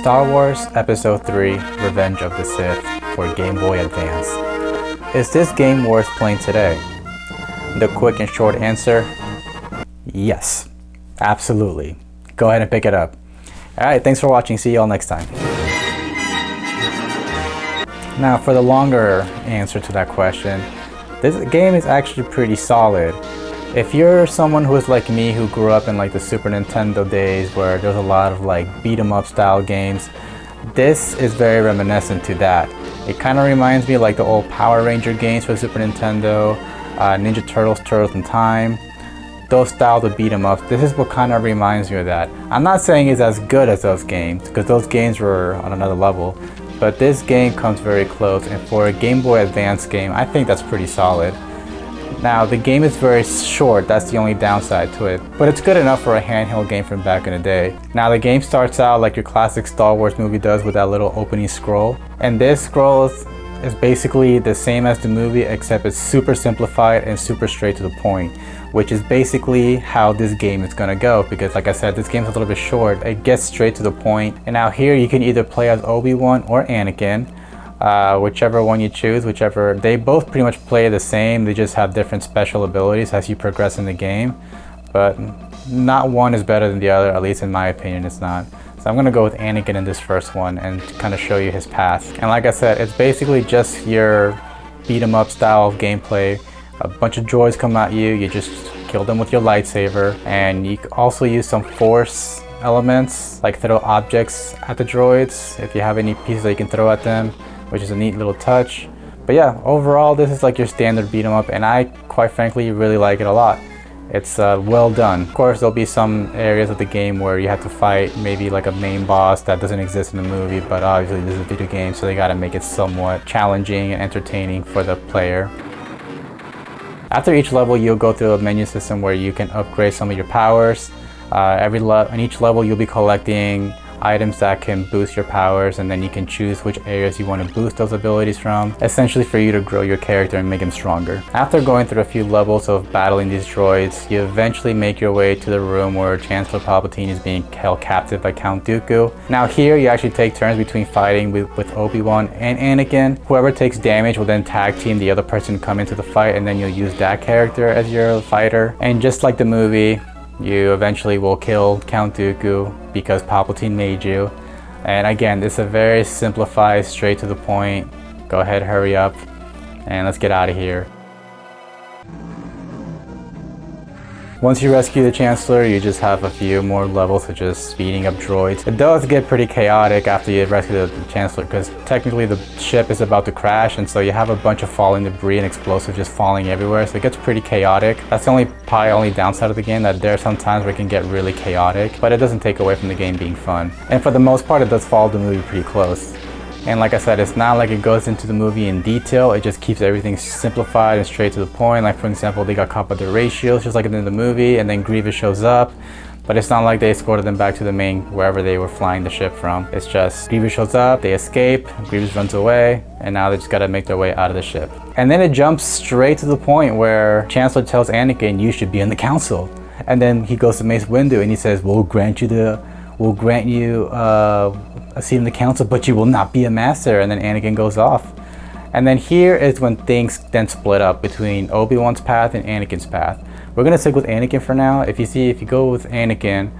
Star Wars Episode 3 Revenge of the Sith for Game Boy Advance. Is this game worth playing today? The quick and short answer, yes, absolutely. Go ahead and pick it up. Alright, thanks for watching. See you all next time. Now for the longer answer to that question, this game is actually pretty solid. If you're someone who is like me, who grew up in like the Super Nintendo days where there's a lot of like beat 'em up style games, this is very reminiscent to that. It kind of reminds me of like the old Power Ranger games for Super Nintendo, Ninja Turtles, Turtles in Time, those styles of beat 'em ups. This is what kind of reminds me of that. I'm not saying it's as good as those games, because those games were on another level, but this game comes very close, and for a Game Boy Advance game, I think that's pretty solid. Now, the game is very short, that's the only downside to it, but it's good enough for a handheld game from back in the day. Now, the game starts out like your classic Star Wars movie does with that little opening scroll, and this scroll is basically the same as the movie, except it's super simplified and super straight to the point, which is basically how this game is gonna go, because like I said, this game's a little bit short. It gets straight to the point, and now here you can either play as Obi-Wan or Anakin. Whichever one you choose, they both pretty much play the same, they just have different special abilities as you progress in the game, but not one is better than the other, at least in my opinion it's not. So I'm gonna go with Anakin in this first one and kind of show you his path. And like I said, it's basically just your beat 'em up style of gameplay. A bunch of droids come at you, you just kill them with your lightsaber, and you can also use some force elements, like throw objects at the droids if you have any pieces that you can throw at them, which is a neat little touch. But yeah, overall this is like your standard beat 'em up, and I quite frankly really like it a lot. It's well done. Of course, there'll be some areas of the game where you have to fight maybe like a main boss that doesn't exist in the movie, but obviously this is a video game, so they gotta make it somewhat challenging and entertaining for the player. After each level, you'll go through a menu system where you can upgrade some of your powers. In each level, you'll be collecting items that can boost your powers, and then you can choose which areas you want to boost those abilities from, essentially for you to grow your character and make him stronger. After going through a few levels of battling these droids, you eventually make your way to the room where Chancellor Palpatine is being held captive by Count Dooku. Now here you actually take turns between fighting with Obi-Wan and Anakin. Whoever takes damage will then tag team the other person to come into the fight, and then you'll use that character as your fighter. And just like the movie, you eventually will kill Count Dooku because Palpatine made you. And again, this is a very simplified, straight to the point. Go ahead, hurry up, and let's get out of here. Once you rescue the Chancellor, you just have a few more levels of just speeding up droids. It does get pretty chaotic after you rescue the Chancellor, because technically the ship is about to crash, and so you have a bunch of falling debris and explosives just falling everywhere, so it gets pretty chaotic. That's the only downside of the game, that there are some times where it can get really chaotic, but it doesn't take away from the game being fun. And for the most part, it does follow the movie pretty close. And like I said, it's not like it goes into the movie in detail, it just keeps everything simplified and straight to the point. Like for example, they got caught by the ratios just like in the movie, and then Grievous shows up, but it's not like they escorted them back to the main, wherever they were flying the ship from. It's just Grievous shows up, they escape, Grievous runs away, and now they just gotta make their way out of the ship. And then it jumps straight to the point where Chancellor tells Anakin, you should be in the council. And then he goes to Mace Windu and he says, we'll grant you a seat in the council, but you will not be a master. And then Anakin goes off. And then here is when things then split up between Obi-Wan's path and Anakin's path. We're gonna stick with Anakin for now. If you go with Anakin,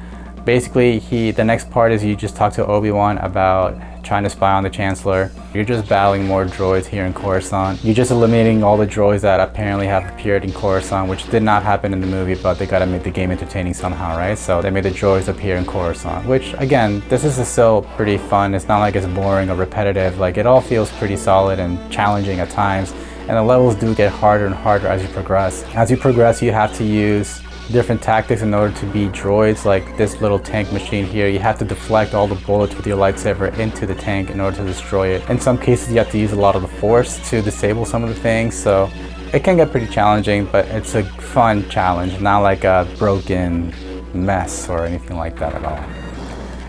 basically the next part is you just talk to Obi-Wan about trying to spy on the Chancellor. You're just battling more droids here in Coruscant. You're just eliminating all the droids that apparently have appeared in Coruscant, which did not happen in the movie, but they gotta make the game entertaining somehow, right? So they made the droids appear in Coruscant, which again, this is still pretty fun. It's not like it's boring or repetitive. Like, it all feels pretty solid and challenging at times, and the levels do get harder and harder as you progress. As you progress, you have to use different tactics in order to beat droids. Like this little tank machine here, you have to deflect all the bullets with your lightsaber into the tank in order to destroy it. In some cases you have to use a lot of the force to disable some of the things, so it can get pretty challenging, but it's a fun challenge, not like a broken mess or anything like that at all.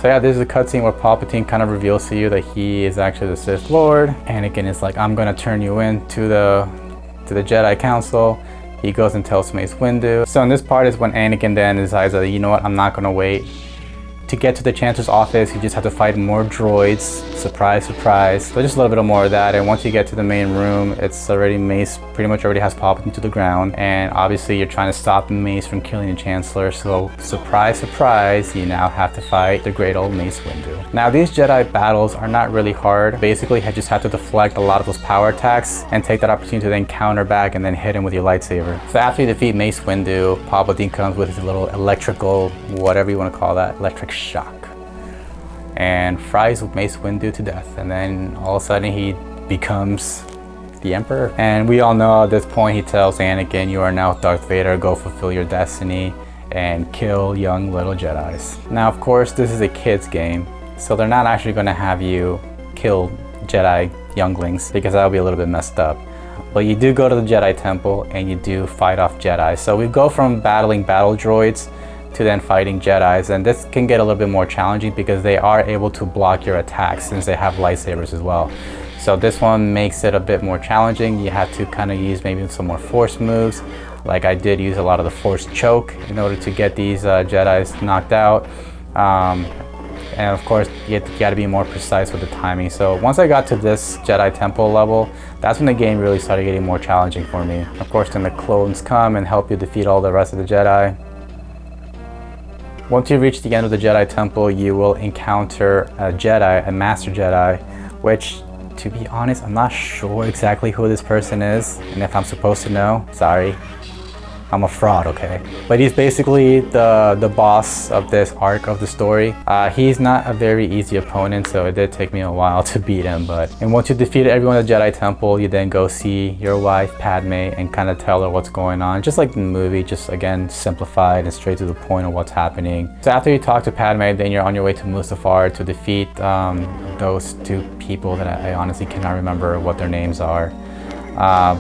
So yeah, this is a cutscene where Palpatine kind of reveals to you that he is actually the Sith Lord. Anakin is like, I'm gonna turn you in to the Jedi Council. He goes and tells Mace Windu. So in this part is when Anakin then decides that, you know what, I'm not gonna wait to get to the Chancellor's office, you just have to fight more droids. Surprise, surprise. So just a little bit more of that, and once you get to the main room, it's already Mace pretty much already has Palpatine to the ground, and obviously you're trying to stop Mace from killing the Chancellor, so surprise, surprise, you now have to fight the great old Mace Windu. Now these Jedi battles are not really hard. Basically, you just have to deflect a lot of those power attacks and take that opportunity to then counter back and then hit him with your lightsaber. So after you defeat Mace Windu, Palpatine comes with his little electrical, whatever you want to call that, electric shock, and fries Mace Windu to death, and then all of a sudden he becomes the Emperor. And we all know at this point he tells Anakin, you are now Darth Vader, go fulfill your destiny and kill young little Jedis. Now of course this is a kid's game, so they're not actually going to have you kill Jedi younglings because that would be a little bit messed up. But you do go to the Jedi Temple and you do fight off Jedi. So we go from battling battle droids to then fighting Jedis, and this can get a little bit more challenging because they are able to block your attacks since they have lightsabers as well. So this one makes it a bit more challenging. You have to kind of use maybe some more force moves. Like I did use a lot of the force choke in order to get these Jedis knocked out. And of course, you got to be more precise with the timing. So once I got to this Jedi Temple level, that's when the game really started getting more challenging for me. Of course, then the clones come and help you defeat all the rest of the Jedi. Once you reach the end of the Jedi Temple, you will encounter a Jedi, a Master Jedi, which, to be honest, I'm not sure exactly who this person is, and if I'm supposed to know, sorry. I'm a fraud, okay? But he's basically the boss of this arc of the story. He's not a very easy opponent, so it did take me a while to beat him. And once you defeat everyone at the Jedi Temple, you then go see your wife, Padme, and kind of tell her what's going on. Just like the movie, just again, simplified and straight to the point of what's happening. So after you talk to Padme, then you're on your way to Mustafar to defeat those two people that I honestly cannot remember what their names are.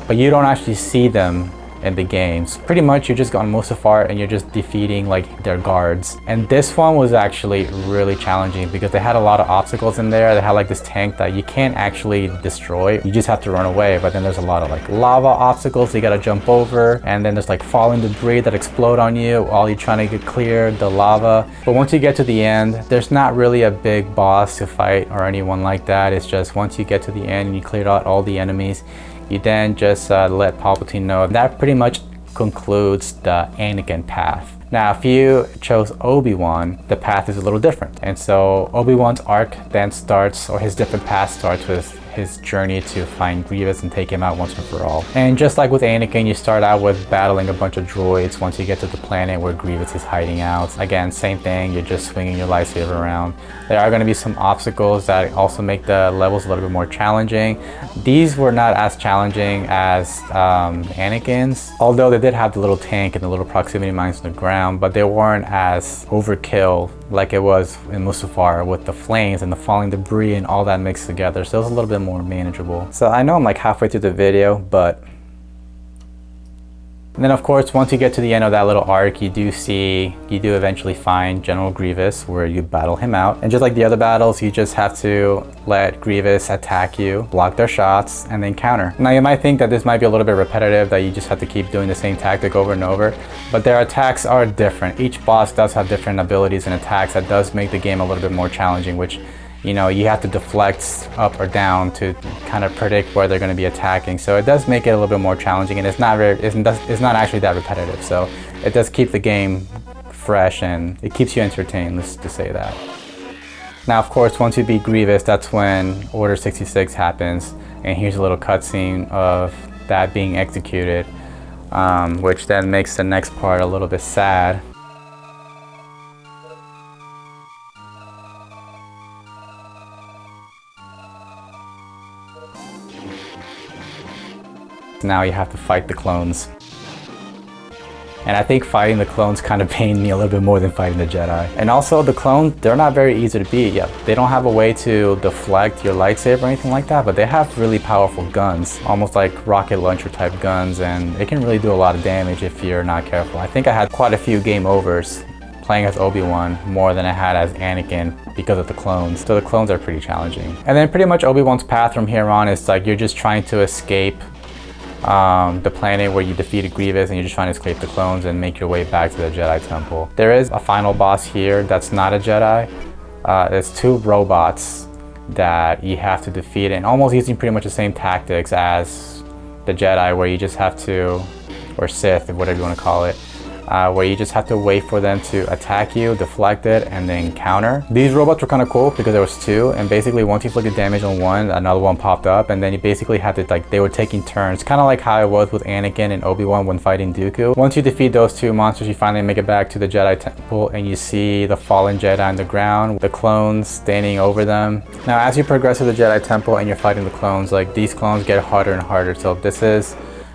But you don't actually see them in the games. Pretty much you're just on Mustafar and you're just defeating like their guards. And this one was actually really challenging because they had a lot of obstacles in there. They had like this tank that you can't actually destroy. You just have to run away. But then there's a lot of like lava obstacles you gotta jump over. And then there's like falling debris that explode on you while you're trying to get clear the lava. But once you get to the end, there's not really a big boss to fight or anyone like that. It's just once you get to the end and you cleared out all the enemies, you then just let Palpatine know. That pretty much concludes the Anakin path. Now, if you chose Obi-Wan, the path is a little different. And so Obi-Wan's arc then starts, or his different path starts with his journey to find Grievous and take him out once and for all. And just like with Anakin, you start out with battling a bunch of droids once you get to the planet where Grievous is hiding out. Again, same thing, you're just swinging your lightsaber around. There are going to be some obstacles that also make the levels a little bit more challenging. These were not as challenging as Anakin's, although they did have the little tank and the little proximity mines on the ground, but they weren't as overkill like it was in Mustafar with the flames and the falling debris and all that mixed together. So it was a little bit more manageable. So I know I'm like halfway through the video, but and then of course, once you get to the end of that little arc, you do eventually find General Grievous where you battle him out. And just like the other battles, you just have to let Grievous attack you, block their shots, and then counter. Now you might think that this might be a little bit repetitive, that you just have to keep doing the same tactic over and over, but their attacks are different. Each boss does have different abilities and attacks that does make the game a little bit more challenging, which, you know, you have to deflect up or down to kind of predict where they're going to be attacking. So it does make it a little bit more challenging, and it's not not actually that repetitive. So it does keep the game fresh and it keeps you entertained, let's just say that. Now, of course, once you beat Grievous, that's when Order 66 happens, and here's a little cutscene of that being executed, which then makes the next part a little bit sad. Now you have to fight the clones. And I think fighting the clones kind of pained me a little bit more than fighting the Jedi. And also the clones, they're not very easy to beat. Yeah, they don't have a way to deflect your lightsaber or anything like that, but they have really powerful guns, almost like rocket launcher type guns, and it can really do a lot of damage if you're not careful. I think I had quite a few game overs playing as Obi-Wan more than I had as Anakin because of the clones. So the clones are pretty challenging. And then pretty much Obi-Wan's path from here on is like you're just trying to escape the planet where you defeated Grievous and you're just trying to escape the clones and make your way back to the Jedi Temple. There is a final boss here that's not a Jedi. There's 2 robots that you have to defeat, and almost using pretty much the same tactics as the Jedi, where you just have to, or Sith, whatever you want to call it, where you just have to wait for them to attack you, deflect it, and then counter. These robots were kind of cool because there was 2, and basically once you inflicted damage on one, another one popped up, and then you basically had to, like, they were taking turns, kind of like how it was with Anakin and Obi-Wan when fighting Dooku. Once you defeat those 2 monsters, you finally make it back to the Jedi Temple, and you see the fallen Jedi on the ground, the clones standing over them. Now, as you progress to the Jedi Temple and you're fighting the clones, like, these clones get harder and harder, so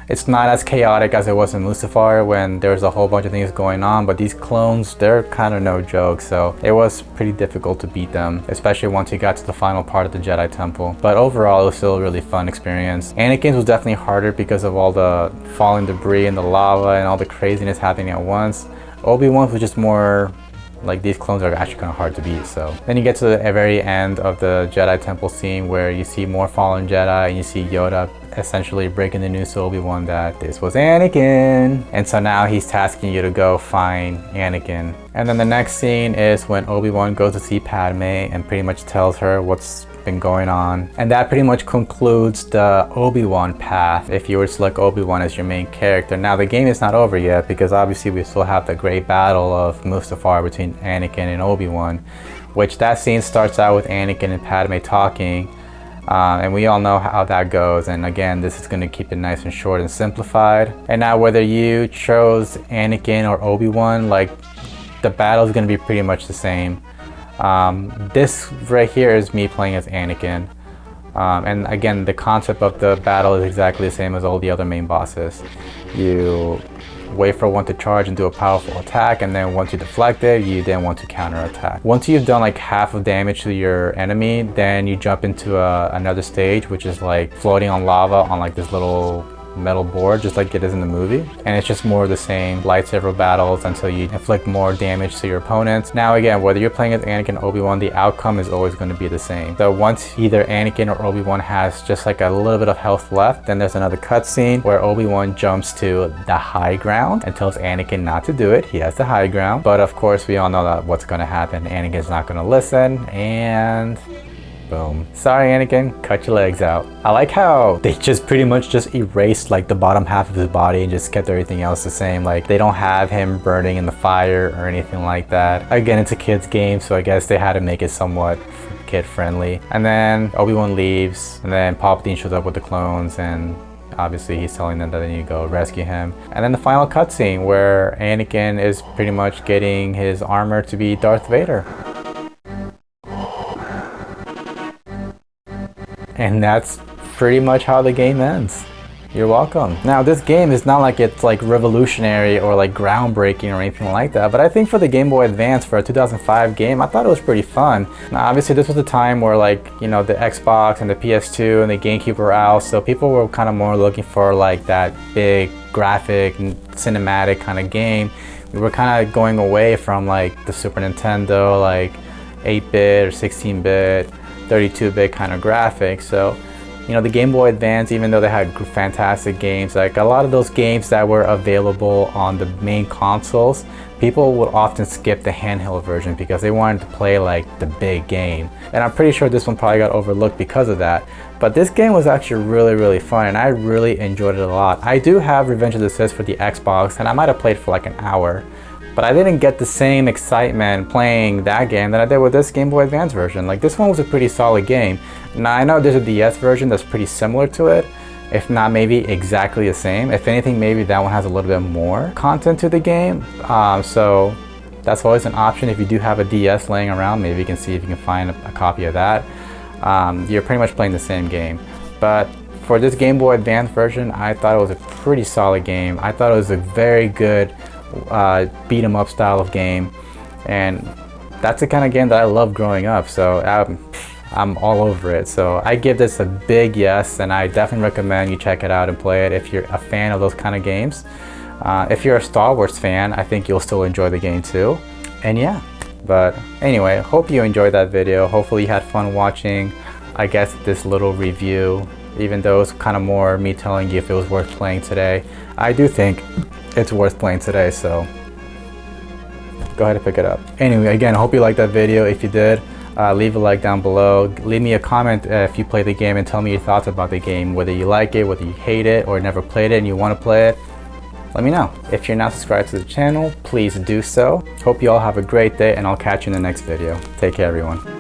it's not as chaotic as it was in Mustafar when there's a whole bunch of things going on, but these clones, they're kind of no joke, so it was pretty difficult to beat them, especially once you got to the final part of the Jedi Temple. But overall, it was still a really fun experience. Anakin's was definitely harder because of all the falling debris and the lava and all the craziness happening at once. Obi-Wan's was just more like, these clones are actually kind of hard to beat. So then you get to the very end of the Jedi Temple scene where you see more fallen Jedi and you see Yoda essentially breaking the news to Obi-Wan that this was Anakin. And so now he's tasking you to go find Anakin. And then the next scene is when Obi-Wan goes to see Padme and pretty much tells her what's been going on. And that pretty much concludes the Obi-Wan path if you were to select Obi-Wan as your main character. Now, the game is not over yet because obviously we still have the great battle of Mustafar between Anakin and Obi-Wan, which that scene starts out with Anakin and Padme talking. And we all know how that goes, and again, this is going to keep it nice and short and simplified. And now, whether you chose Anakin or Obi-Wan, like, the battle is going to be pretty much the same. This right here is me playing as Anakin, and again, the concept of the battle is exactly the same as all the other main bosses. You wait for one to charge and do a powerful attack, and then once you deflect it, you then want to counter attack. Once you've done like half of damage to your enemy, then you jump into another stage, which is like floating on lava on like this little metal board, just like it is in the movie, and it's just more of the same lightsaber battles until you inflict more damage to your opponents. Now again, whether you're playing as Anakin or Obi-Wan, the outcome is always going to be the same. So once either Anakin or Obi-Wan has just like a little bit of health left, then there's another cutscene where Obi-Wan jumps to the high ground and tells Anakin not to do it. He has the high ground, but of course we all know that what's going to happen. Anakin's not going to listen, and boom. Sorry, Anakin, cut your legs out. I like how they just pretty much just erased like the bottom half of his body and just kept everything else the same. Like, they don't have him burning in the fire or anything like that. Again, it's a kid's game, so I guess they had to make it somewhat kid friendly. And then Obi-Wan leaves, and then Palpatine shows up with the clones, and obviously he's telling them that they need to go rescue him. And then the final cutscene where Anakin is pretty much getting his armor to be Darth Vader. And that's pretty much how the game ends. You're welcome. Now, this game is not like it's like revolutionary or like groundbreaking or anything like that, but I think for the Game Boy Advance, for a 2005 game, I thought it was pretty fun. Now, obviously this was a time where, like, you know, the Xbox and the PS2 and the GameCube were out, so people were kind of more looking for like that big graphic and cinematic kind of game. We were kind of going away from like the Super Nintendo, like 8-bit or 16-bit, 32-bit kind of graphics. So, you know, the Game Boy Advance, even though they had fantastic games, like a lot of those games that were available on the main consoles, people would often skip the handheld version because they wanted to play like the big game. And I'm pretty sure this one probably got overlooked because of that. But this game was actually really fun, and I really enjoyed it a lot. I do have Revenge of the Sith for the Xbox, and I might have played for like an hour. But I didn't get the same excitement playing that game that I did with this Game Boy Advance version. Like, this one was a pretty solid game. Now, I know there's a DS version that's pretty similar to it, if not maybe exactly the same. If anything, maybe that one has a little bit more content to the game. So that's always an option. If you do have a DS laying around, maybe you can see if you can find a copy of that. You're pretty much playing the same game. But for this Game Boy Advance version, I thought it was a pretty solid game. I thought it was a very good beat 'em up style of game, and that's the kind of game that I love growing up, so I'm all over it. So I give this a big yes, and I definitely recommend you check it out and play it if you're a fan of those kind of games. If you're a Star Wars fan, I think you'll still enjoy the game too. And yeah, but anyway, hope you enjoyed that video. Hopefully you had fun watching, I guess, this little review even though it's kind of more me telling you if it was worth playing today. I do think it's worth playing today, so go ahead and pick it up. Anyway, again, I hope you liked that video. If you did, leave a like down below. Leave me a comment if you play the game and tell me your thoughts about the game, whether you like it, whether you hate it, or never played it and you want to play it. Let me know. If you're not subscribed to the channel, please do so. Hope you all have a great day, and I'll catch you in the next video. Take care, everyone.